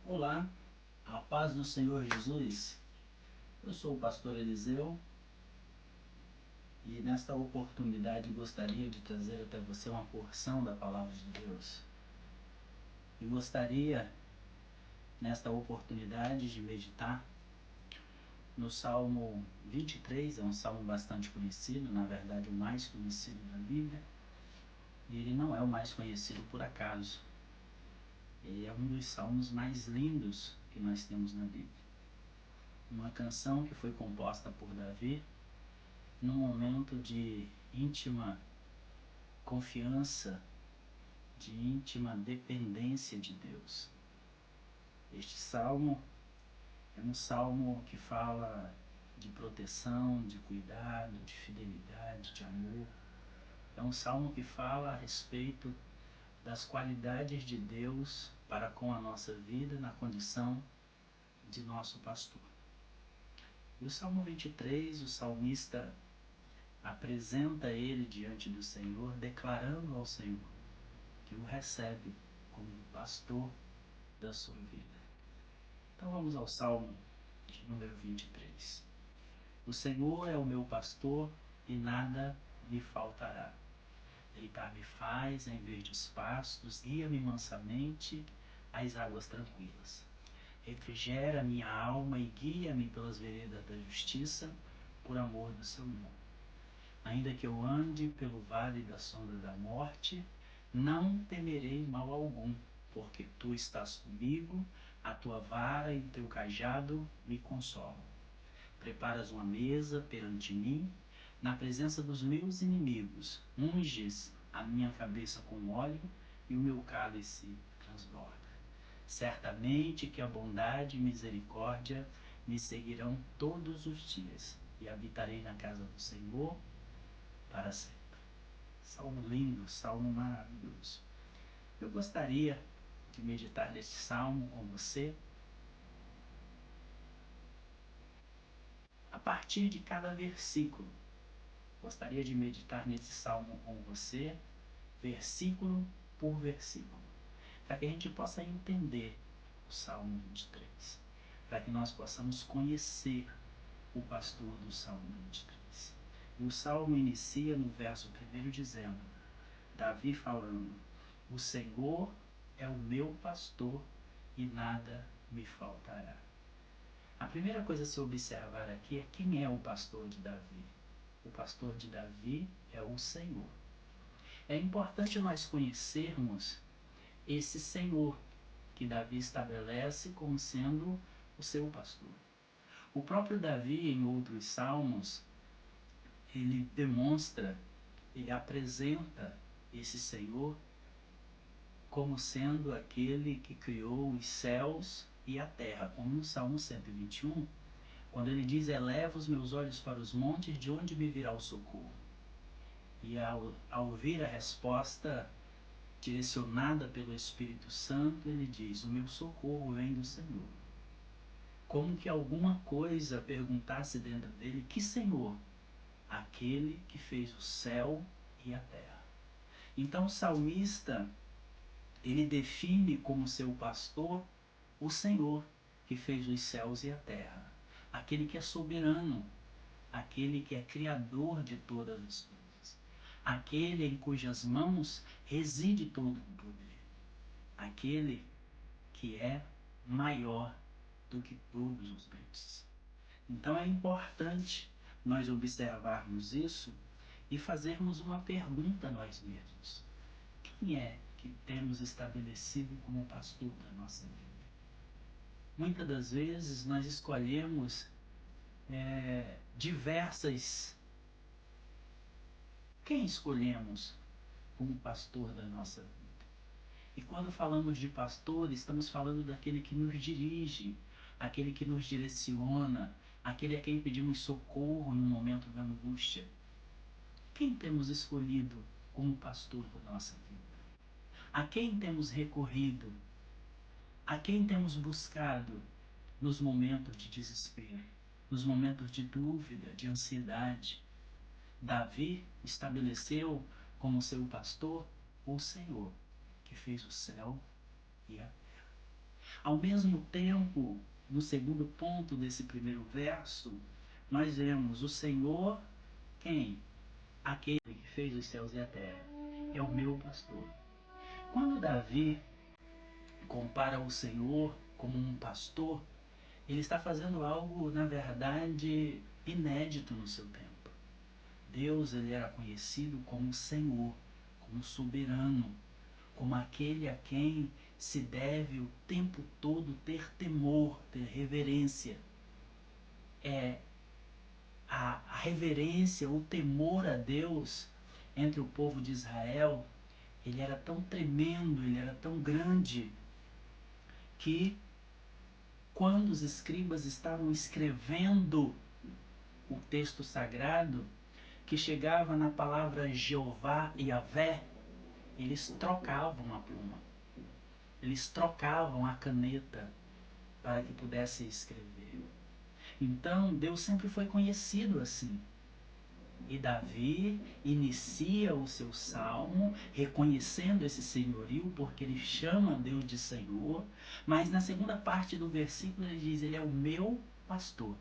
Olá, a paz do Senhor Jesus. Eu sou o pastor Eliseu e nesta oportunidade gostaria de trazer até você uma porção da palavra de Deus. E gostaria, nesta oportunidade, de meditar no Salmo 23, é um salmo bastante conhecido, na verdade o mais conhecido da Bíblia, e ele não é o mais conhecido por acaso. Ele é um dos salmos mais lindos que nós temos na Bíblia. Uma canção que foi composta por Davi num momento de íntima confiança, de íntima dependência de Deus. Este salmo é um salmo que fala de proteção, de cuidado, de fidelidade, de amor. É um salmo que fala a respeito das qualidades de Deus para com a nossa vida na condição de nosso pastor. E o Salmo 23, o salmista apresenta ele diante do Senhor, declarando ao Senhor que o recebe como pastor da sua vida. Então vamos ao Salmo de número 23. O Senhor é o meu pastor e nada me faltará. Deitar-me faz em verdes pastos, guia-me mansamente às águas tranquilas. Refrigera minha alma e guia-me pelas veredas da justiça, por amor do seu nome. Ainda que eu ande pelo vale da sombra da morte, não temerei mal algum, porque tu estás comigo, a tua vara e o teu cajado me consolam. Preparas uma mesa perante mim, na presença dos meus inimigos, unges a minha cabeça com óleo e o meu cálice transborda. Certamente que a bondade e misericórdia me seguirão todos os dias, e habitarei na casa do Senhor para sempre. Salmo lindo, salmo maravilhoso. Eu gostaria de meditar neste salmo com você a partir de cada versículo. Gostaria de meditar nesse salmo com você, versículo por versículo, para que a gente possa entender o Salmo 23, para que nós possamos conhecer o pastor do Salmo 23. E o Salmo inicia no verso 1 dizendo, Davi falando, o Senhor é o meu pastor e nada me faltará. A primeira coisa a se observar aqui é quem é o pastor de Davi. O pastor de Davi é o Senhor. É importante nós conhecermos esse Senhor que Davi estabelece como sendo o seu pastor. O próprio Davi, em outros salmos, ele demonstra, ele apresenta esse Senhor como sendo aquele que criou os céus e a terra, como no Salmo 121, quando ele diz, eleva os meus olhos para os montes, de onde me virá o socorro? E ao ouvir a resposta direcionada pelo Espírito Santo, ele diz, o meu socorro vem do Senhor. Como que alguma coisa perguntasse dentro dele, que Senhor? Aquele que fez o céu e a terra. Então o salmista, ele define como seu pastor o Senhor que fez os céus e a terra. Aquele que é soberano, aquele que é criador de todas as coisas. Aquele em cujas mãos reside todo o poder. Aquele que é maior do que todos os deuses. Então é importante nós observarmos isso e fazermos uma pergunta a nós mesmos. Quem é que temos estabelecido como pastor da nossa vida? Muitas das vezes nós escolhemos diversas... Quem escolhemos como pastor da nossa vida? E quando falamos de pastor, estamos falando daquele que nos dirige, aquele que nos direciona, aquele a quem pedimos socorro no momento da angústia. Quem temos escolhido como pastor da nossa vida? A quem temos recorrido? A quem temos buscado nos momentos de desespero, nos momentos de dúvida, de ansiedade? Davi estabeleceu como seu pastor o Senhor, que fez o céu e a terra. Ao mesmo tempo, no segundo ponto desse primeiro verso, nós vemos o Senhor, quem? Aquele que fez os céus e a terra. É o meu pastor. Quando Davi compara o Senhor como um pastor, ele está fazendo algo, na verdade, inédito no seu tempo. Deus, ele era conhecido como Senhor, como soberano, como aquele a quem se deve o tempo todo ter temor, ter reverência. A reverência, o temor a Deus entre o povo de Israel, ele era tão tremendo, ele era tão grande, que quando os escribas estavam escrevendo o texto sagrado, que chegava na palavra Jeová e Yahvé, eles trocavam a pluma, eles trocavam a caneta para que pudessem escrever. Então Deus sempre foi conhecido assim. E Davi inicia o seu salmo reconhecendo esse senhorio, porque ele chama Deus de Senhor, mas na segunda parte do versículo ele diz: ele é o meu pastor.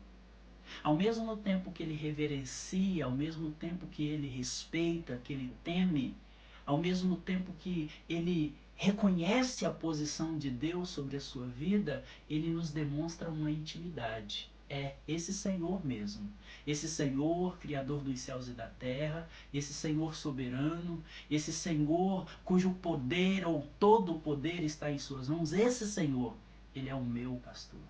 Ao mesmo tempo que ele reverencia, ao mesmo tempo que ele respeita, que ele teme, ao mesmo tempo que ele reconhece a posição de Deus sobre a sua vida, ele nos demonstra uma intimidade. É esse Senhor mesmo. Esse Senhor, Criador dos céus e da terra, esse Senhor soberano, esse Senhor cujo poder ou todo o poder está em suas mãos, esse Senhor, ele é o meu pastor.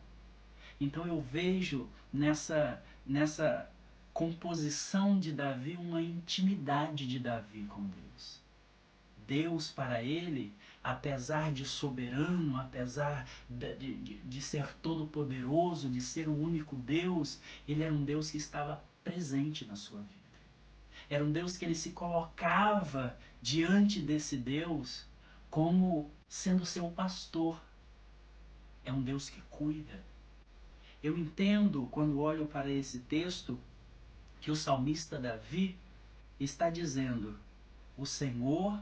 Então eu vejo nessa composição de Davi uma intimidade de Davi com Deus. Deus para ele, apesar de soberano, apesar de ser todo-poderoso, de ser o único Deus, ele era um Deus que estava presente na sua vida. Era um Deus que ele se colocava diante desse Deus como sendo seu pastor. É um Deus que cuida. Eu entendo, quando olho para esse texto, que o salmista Davi está dizendo: o Senhor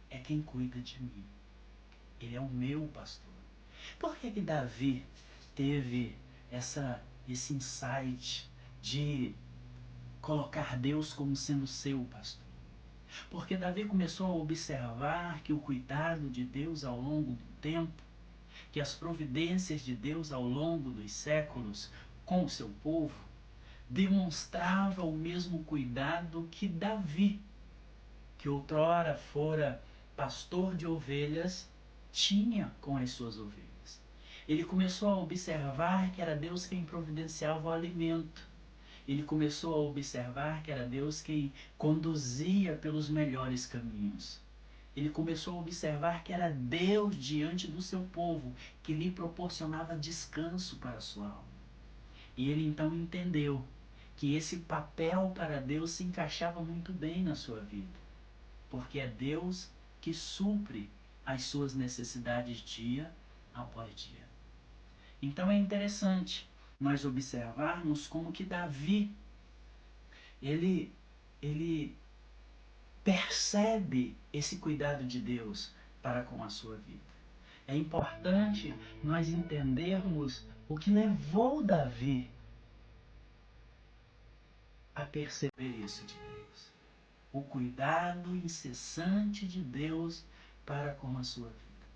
é quem cuida de mim. Ele é o meu pastor. Por que Davi teve esse insight de colocar Deus como sendo seu pastor? Porque Davi começou a observar que o cuidado de Deus ao longo do tempo, que as providências de Deus ao longo dos séculos com o seu povo, demonstrava o mesmo cuidado que Davi, que outrora fora pastor de ovelhas, tinha com as suas ovelhas. Ele começou a observar que era Deus quem providenciava o alimento. Ele começou a observar que era Deus quem conduzia pelos melhores caminhos. Ele começou a observar que era Deus diante do seu povo que lhe proporcionava descanso para a sua alma. E ele então entendeu que esse papel para Deus se encaixava muito bem na sua vida, porque é Deus que supre as suas necessidades dia após dia. Então é interessante nós observarmos como que Davi, ele percebe esse cuidado de Deus para com a sua vida. É importante nós entendermos o que levou Davi a perceber isso de Deus. O cuidado incessante de Deus para com a sua vida.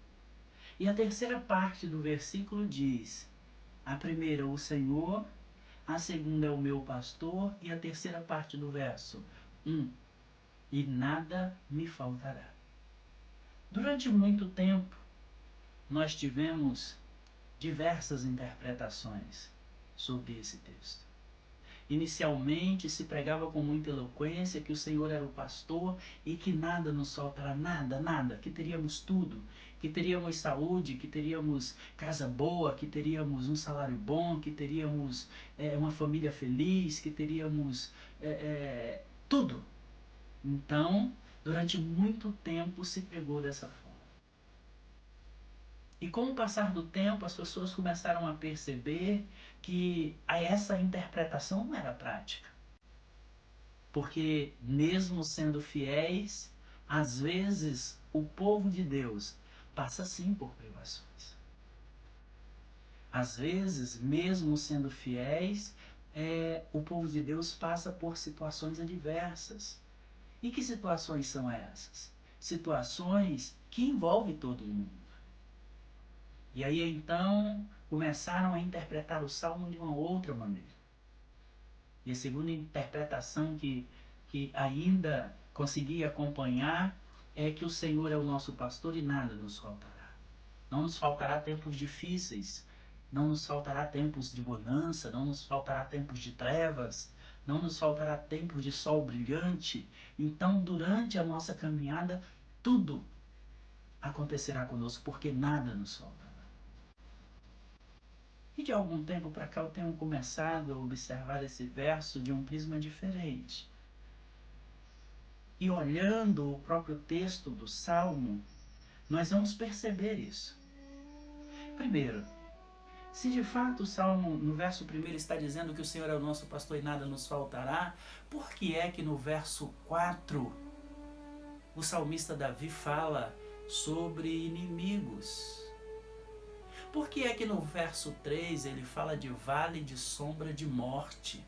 E a terceira parte do versículo diz: a primeira, o Senhor; a segunda é o meu pastor; e a terceira parte do verso, e nada me faltará. Durante muito tempo, nós tivemos diversas interpretações sobre esse texto. Inicialmente se pregava com muita eloquência que o Senhor era o pastor e que nada nos faltará, nada, que teríamos tudo, que teríamos saúde, que teríamos casa boa, que teríamos um salário bom, que teríamos uma família feliz, que teríamos tudo. Então, durante muito tempo se pregou dessa forma. E com o passar do tempo, as pessoas começaram a perceber que essa interpretação não era prática. Porque, mesmo sendo fiéis, às vezes o povo de Deus passa sim por privações. Às vezes, mesmo sendo fiéis, o povo de Deus passa por situações adversas. E que situações são essas? Situações que envolvem todo mundo. E aí então começaram a interpretar o Salmo de uma outra maneira. E a segunda interpretação que ainda consegui acompanhar é que o Senhor é o nosso pastor e nada nos faltará. Não nos faltará tempos difíceis, não nos faltará tempos de bonança, não nos faltará tempos de trevas, não nos faltará tempos de sol brilhante. Então, durante a nossa caminhada, tudo acontecerá conosco, porque nada nos faltará. E de algum tempo para cá eu tenho começado a observar esse verso de um prisma diferente. E olhando o próprio texto do Salmo, nós vamos perceber isso. Primeiro, se de fato o Salmo, no verso 1, está dizendo que o Senhor é o nosso pastor e nada nos faltará, por que é que no verso 4 o salmista Davi fala sobre inimigos? Por que é que no verso 3 ele fala de vale de sombra de morte?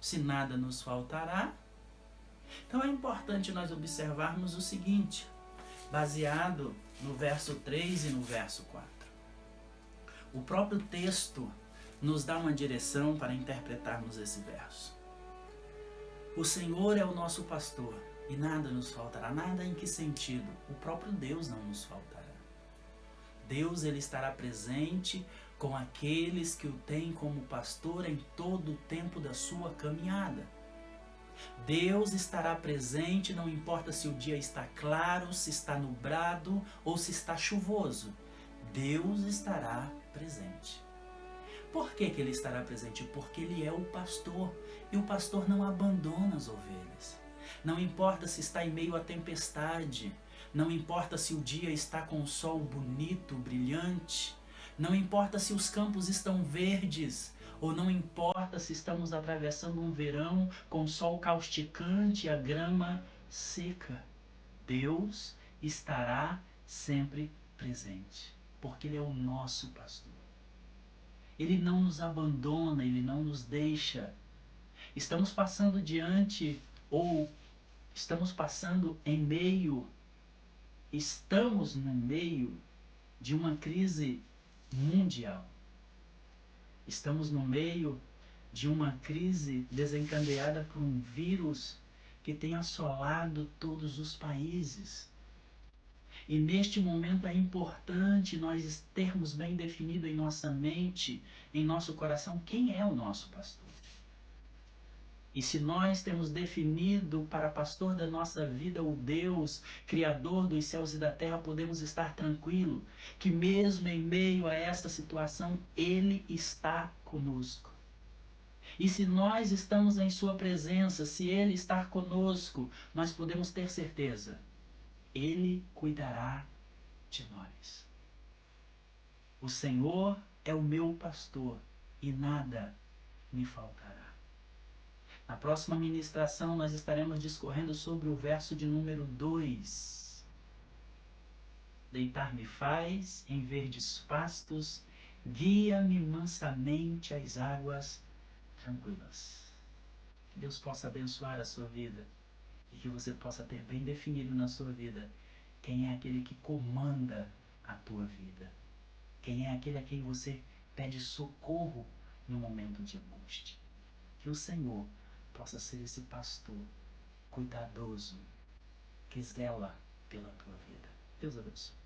Se nada nos faltará. Então é importante nós observarmos o seguinte, baseado no verso 3 e no verso 4. O próprio texto nos dá uma direção para interpretarmos esse verso. O Senhor é o nosso pastor e nada nos faltará. Nada em que sentido? O próprio Deus não nos faltará. Deus, ele estará presente com aqueles que o têm como pastor em todo o tempo da sua caminhada. Deus estará presente, não importa se o dia está claro, se está nublado ou se está chuvoso. Deus estará presente. Por que ele estará presente? Porque ele é o pastor e o pastor não abandona as ovelhas. Não importa se está em meio à tempestade, não importa se o dia está com o sol bonito, brilhante, não importa se os campos estão verdes, ou não importa se estamos atravessando um verão com sol causticante e a grama seca. Deus estará sempre presente, porque Ele é o nosso pastor. Ele não nos abandona, Ele não nos deixa. Estamos passando diante, ou estamos passando estamos no meio de uma crise mundial. Estamos no meio de uma crise desencadeada por um vírus que tem assolado todos os países. E neste momento é importante nós termos bem definido em nossa mente, em nosso coração, quem é o nosso pastor. E se nós temos definido para pastor da nossa vida o Deus, Criador dos céus e da terra, podemos estar tranquilos que mesmo em meio a esta situação, Ele está conosco. E se nós estamos em Sua presença, se Ele está conosco, nós podemos ter certeza, Ele cuidará de nós. O Senhor é o meu pastor e nada me faltará. Na próxima ministração nós estaremos discorrendo sobre o verso de número 2. Deitar-me faz em verdes pastos, guia-me mansamente às águas tranquilas. Que Deus possa abençoar a sua vida e que você possa ter bem definido na sua vida quem é aquele que comanda a tua vida. Quem é aquele a quem você pede socorro no momento de angústia. Que o Senhor possa ser esse pastor cuidadoso que zela pela tua vida. Deus abençoe.